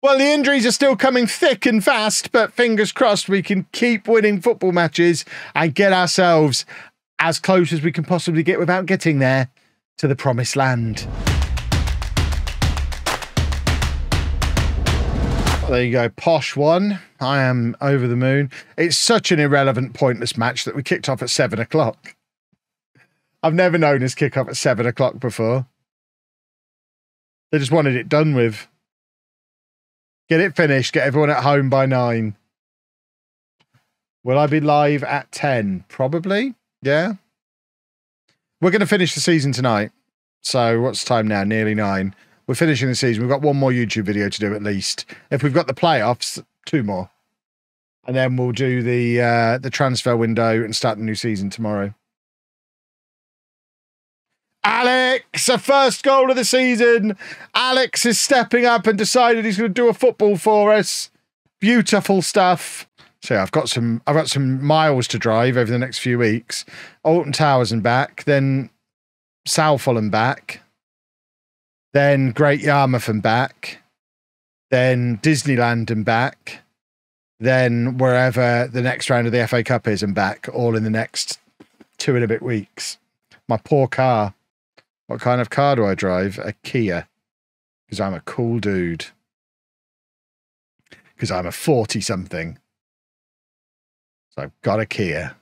Well, the injuries are still coming thick and fast, but fingers crossed we can keep winning football matches and get ourselves as close as we can possibly get without getting there to the promised land. Well, there you go. Posh won. I am over the moon. It's such an irrelevant, pointless match that we kicked off at 7 o'clock. I've never known us kick off at 7 o'clock before. They just wanted it done with. Get it finished. Get everyone at home by 9. Will I be live at 10? Probably. Yeah. We're going to finish the season tonight. So what's the time now? Nearly 9. We're finishing the season. We've got one more YouTube video to do at least. If we've got the playoffs, 2 more. And then we'll do the transfer window and start the new season tomorrow. Alex, a first goal of the season. Alex is stepping up and decided he's going to do a football for us. Beautiful stuff. So yeah, I've got some miles to drive over the next few weeks. Alton Towers and back, then Southall and back, then Great Yarmouth and back, then Disneyland and back, then wherever the next round of the FA Cup is and back, all in the next 2 and a bit weeks. My poor car. What kind of car do I drive? A Kia. Because I'm a cool dude. Because I'm a 40-something. So I've got a Kia.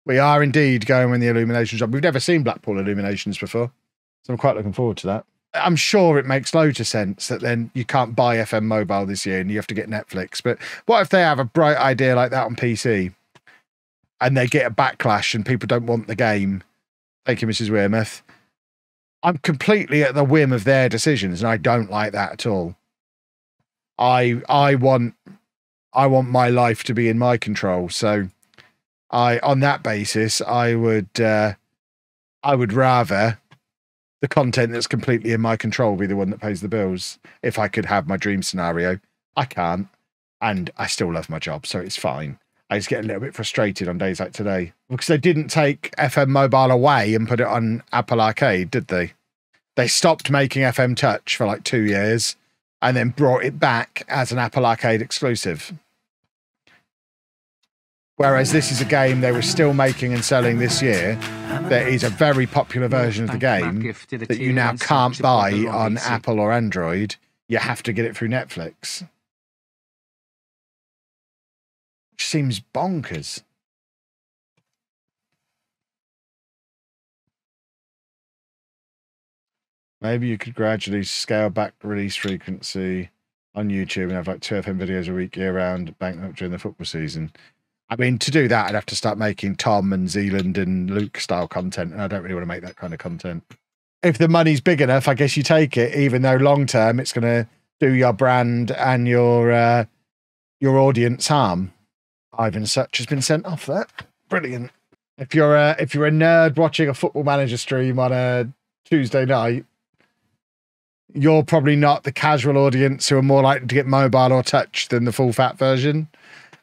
We are indeed going with the Illuminations job. We've never seen Blackpool Illuminations before. So I'm quite looking forward to that. I'm sure it makes loads of sense that then you can't buy FM Mobile this year and you have to get Netflix. But what if they have a bright idea like that on PC? And they get a backlash and people don't want the game. Thank you, Mrs. Wearmouth. I'm completely at the whim of their decisions, and I don't like that at all. I want my life to be in my control. So on that basis, I would rather the content that's completely in my control be the one that pays the bills. If I could have my dream scenario, I can't, and I still love my job, so it's fine. I just get a little bit frustrated on days like today because they didn't take FM Mobile away and put it on Apple Arcade, did they? They stopped making FM Touch for like 2 years and then brought it back as an Apple Arcade exclusive. Whereas this is a game they were still making and selling this year. There is a very popular version of the game that you now can't buy on Apple or Android. You have to get it through Netflix. Which seems bonkers. Maybe you could gradually scale back release frequency on YouTube and have like 2 FM videos a week year round, bank up during the football season. I mean, to do that, I'd have to start making Tom and Zealand and Luke style content, and I don't really want to make that kind of content. If the money's big enough, I guess you take it, even though long term it's going to do your brand and your audience harm. Ivan Such has been sent off that. Brilliant. If you're a nerd watching a Football Manager stream on a Tuesday night, you're probably not the casual audience who are more likely to get mobile or touch than the full fat version.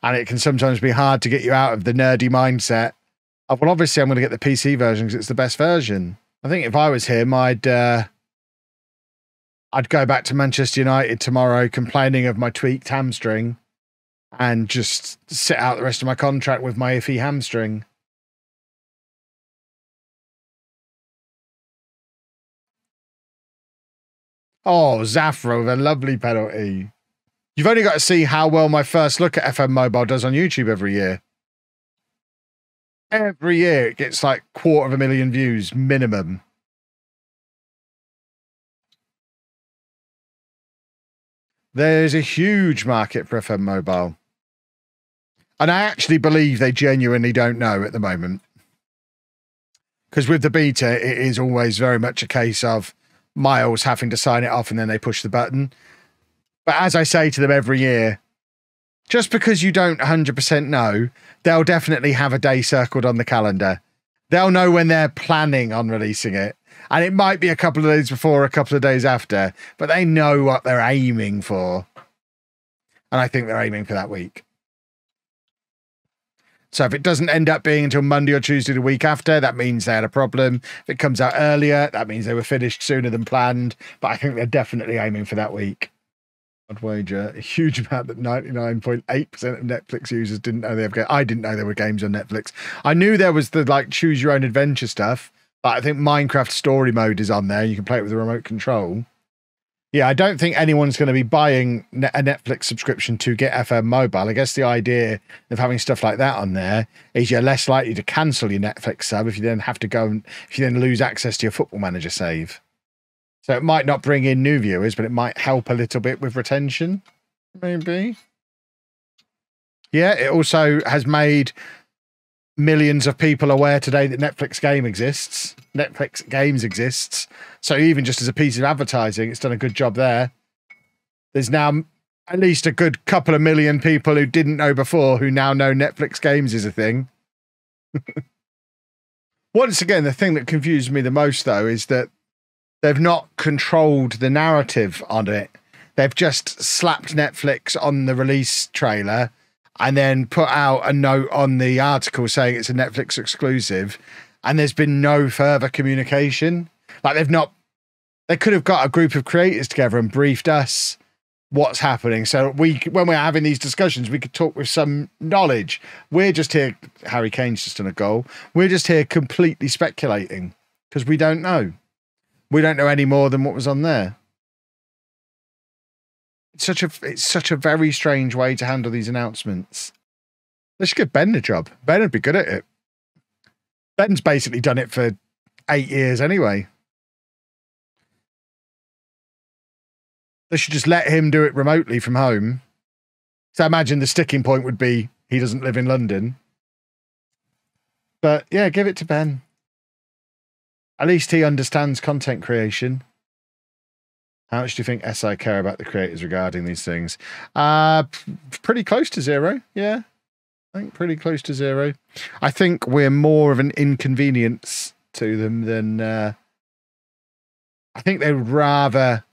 And it can sometimes be hard to get you out of the nerdy mindset of, well, obviously I'm going to get the PC version because it's the best version. I think if I was him, I'd go back to Manchester United tomorrow complaining of my tweaked hamstring and just sit out the rest of my contract with my iffy hamstring. Oh, Zafra with a lovely penalty. You've only got to see how well my first look at FM Mobile does on YouTube every year. Every year it gets like 250,000 views minimum. There's a huge market for FM Mobile. And I actually believe they genuinely don't know at the moment. Because with the beta, it is always very much a case of Miles having to sign it off and then they push the button. But as I say to them every year, just because you don't 100% know, they'll definitely have a day circled on the calendar. They'll know when they're planning on releasing it. And it might be a couple of days before, a couple of days after, but they know what they're aiming for. And I think they're aiming for that week. So if it doesn't end up being until Monday or Tuesday the week after, that means they had a problem. If it comes out earlier, that means they were finished sooner than planned. But I think they're definitely aiming for that week. I'd wager a huge amount that 99.8% of Netflix users didn't know they have games. I didn't know there were games on Netflix. I knew there was the like choose your own adventure stuff, but I think Minecraft story mode is on there. You can play it with a remote control. Yeah, I don't think anyone's going to be buying a Netflix subscription to get FM mobile. I guess the idea of having stuff like that on there is you're less likely to cancel your Netflix sub if you then have to go and if you then lose access to your Football Manager save. So it might not bring in new viewers, but it might help a little bit with retention, maybe. Yeah, it also has made millions of people aware today that Netflix Games exists. So even just as a piece of advertising, it's done a good job there. There's now at least a good couple of million people who didn't know before who now know Netflix Games is a thing. Once again, the thing that confused me the most, though, is that they've not controlled the narrative on it. They've just slapped Netflix on the release trailer and then put out a note on the article saying it's a Netflix exclusive, and there's been no further communication. Like they could have got a group of creators together and briefed us what's happening. So when we're having these discussions, we could talk with some knowledge. We're just here, Harry Kane's just done a goal. We're just here completely speculating because we don't know. We don't know any more than what was on there. It's such a very strange way to handle these announcements. They should give Ben the job. Ben would be good at it. Ben's basically done it for 8 years anyway. They should just let him do it remotely from home. So I imagine the sticking point would be he doesn't live in London. But yeah, give it to Ben. At least he understands content creation. How much do you think SI care about the creators regarding these things? Pretty close to zero. Yeah, I think pretty close to zero. I think we're more of an inconvenience to them than... I think they would rather...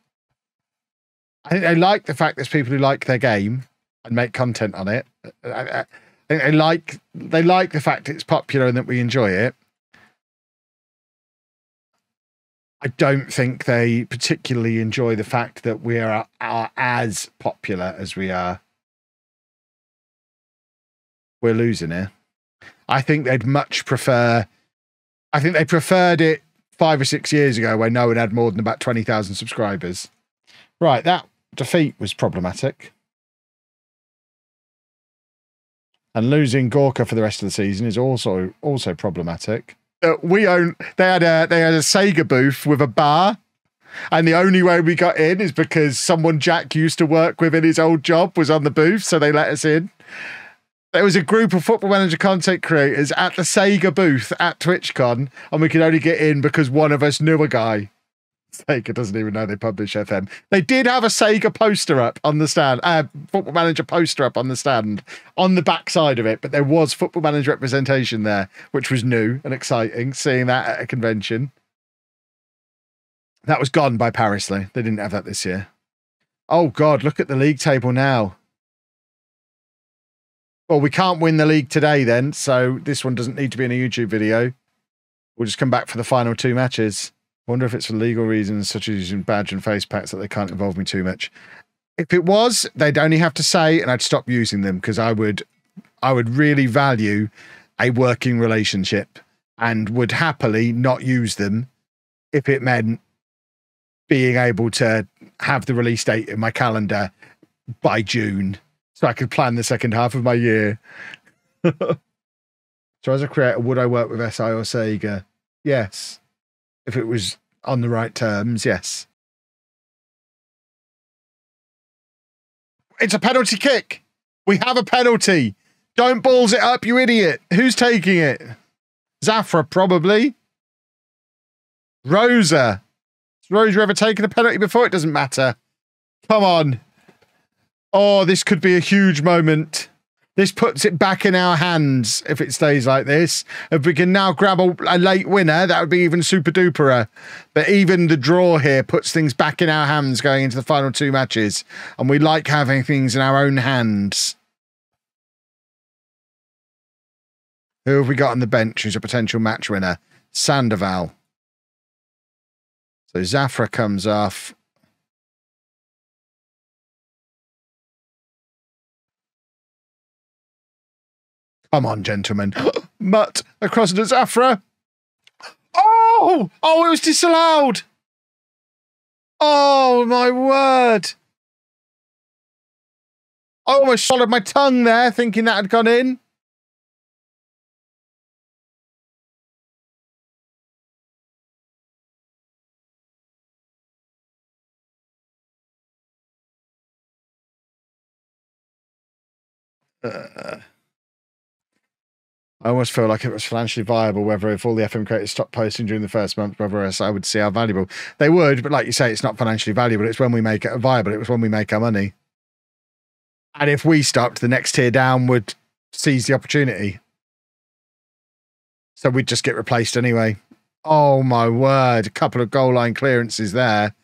I think they like the fact there's people who like their game and make content on it. I think they like the fact it's popular and that we enjoy it. I don't think they particularly enjoy the fact that we are as popular as we are. We're losing here. I think they'd much prefer... I think they preferred it 5 or 6 years ago when no one had more than about 20,000 subscribers. Right, that defeat was problematic. And losing Gorka for the rest of the season is also problematic. They had a Sega booth with a bar, and the only way we got in is because someone Jack used to work with in his old job was on the booth, so they let us in. There was a group of Football Manager content creators at the Sega booth at TwitchCon, and we could only get in because one of us knew a guy. Sega doesn't even know they publish FM. They did have a Sega poster up on the stand, Football Manager poster up on the stand, on the back side of it, but there was Football Manager representation there, which was new and exciting, seeing that at a convention. That was gone by Paris, though. They didn't have that this year. Oh, God, look at the league table now. Well, we can't win the league today, then, so this one doesn't need to be in a YouTube video. We'll just come back for the final 2 matches. Wonder if it's for legal reasons, such as using badge and face packs, that they can't involve me too much. If it was, they'd only have to say, and I'd stop using them, because I would really value a working relationship and would happily not use them if it meant being able to have the release date in my calendar by June so I could plan the second half of my year. So as a creator, would I work with SI or Sega? Yes. If it was on the right terms, yes. It's a penalty kick. We have a penalty. Don't balls it up, you idiot. Who's taking it? Zafra, probably. Rosa. Has Rosa ever taken a penalty before? It doesn't matter. Come on. Oh, this could be a huge moment. This puts it back in our hands if it stays like this. If we can now grab a late winner, that would be even super duperer. But even the draw here puts things back in our hands going into the final 2 matches. And we like having things in our own hands. Who have we got on the bench who's a potential match winner? Sandoval. So Zafra comes off. Come on, gentlemen. Mutt across to Zafra. Oh! Oh, it was disallowed. Oh, my word. I almost swallowed my tongue there, thinking that had gone in. I almost feel like it was financially viable, whether if all the FM creators stopped posting during the first month, whether else I would see how valuable they would. But like you say, it's not financially valuable. It's when we make it viable. It was when we make our money. And if we stopped, the next tier down would seize the opportunity. So we'd just get replaced anyway. Oh, my word. A couple of goal line clearances there.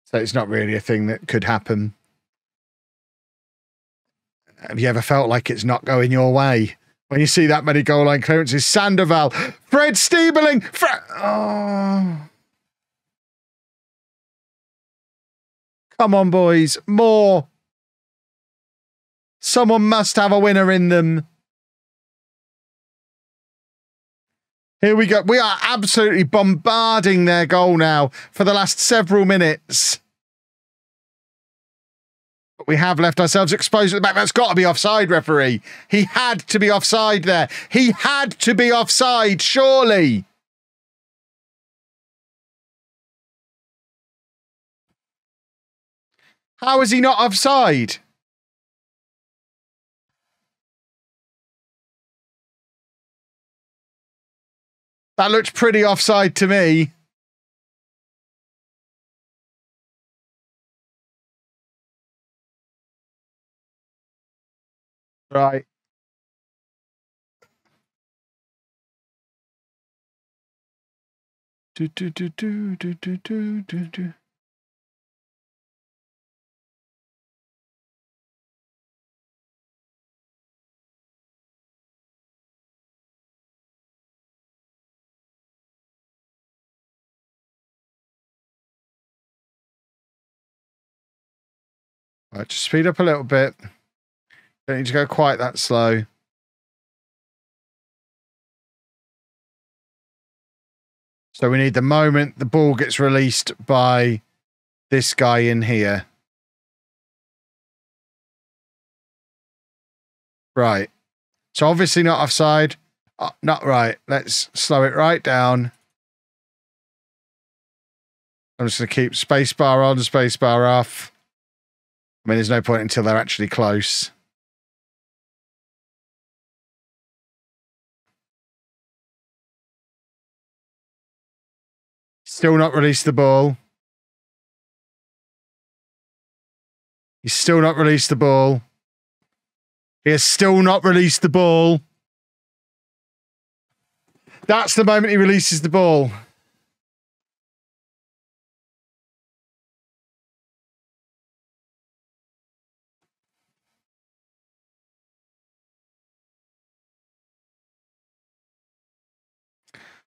So it's not really a thing that could happen. Have you ever felt like it's not going your way? When you see that many goal line clearances, Sandoval, Fred Stiebeling, oh. Come on, boys, more. Someone must have a winner in them. Here we go. We are absolutely bombarding their goal now for the last several minutes. But we have left ourselves exposed at the back. That's got to be offside, referee. He had to be offside there. He had to be offside, surely. How is he not offside? That looks pretty offside to me. Right. Do. Right, just speed up a little bit. Don't need to go quite that slow. So we need the moment the ball gets released by this guy in here. Right. So obviously not offside. Oh, not right. Let's slow it right down. I'm just going to keep spacebar on, spacebar off. I mean, there's no point until they're actually close. Still not released the ball. He's still not released the ball. He has still not released the ball. That's the moment he releases the ball.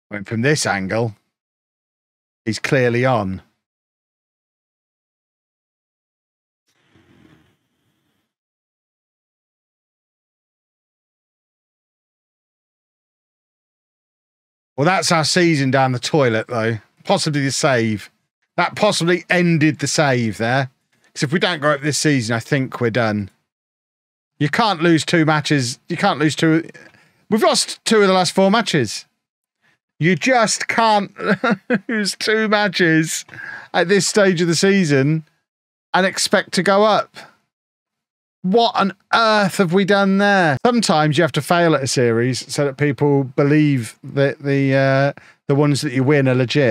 When from this angle, he's clearly on. Well, that's our season down the toilet, though. Possibly the save. That possibly ended the save there. Because if we don't go up this season, I think we're done. You can't lose 2 matches. You can't lose 2. We've lost 2 of the last 4 matches. You just can't lose 2 matches at this stage of the season and expect to go up. What on earth have we done there? Sometimes you have to fail at a series so that people believe that the ones that you win are legit.